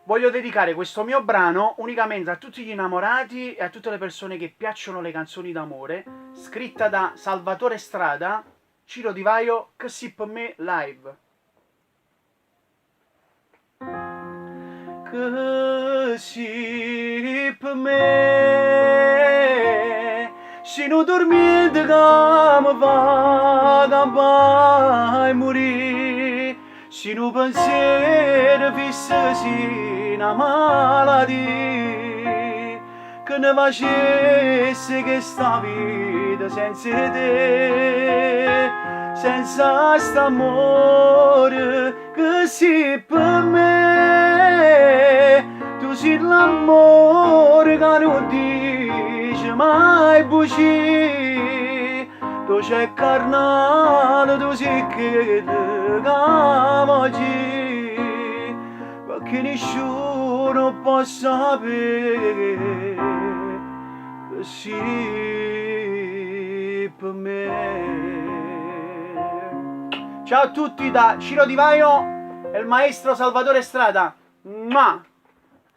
Voglio dedicare questo mio brano unicamente a tutti gli innamorati e a tutte le persone che piacciono le canzoni d'amore, scritta da Salvatore Strada, Ciro Di Vaio, Così per me live. Così per me, se non dormite che mi fa campare e morire, se non pensiero fissasi una malattia, che ne facesse che sta vita senza te, senza st'amore che si per me, tu sei l'amore che non dice mai bugie, tu sei carnale, tu sei quello che oggi, perché nessuno può sapere che sei per me. Ciao a tutti da Ciro Di Vaio e il maestro Salvatore Strada. Mua!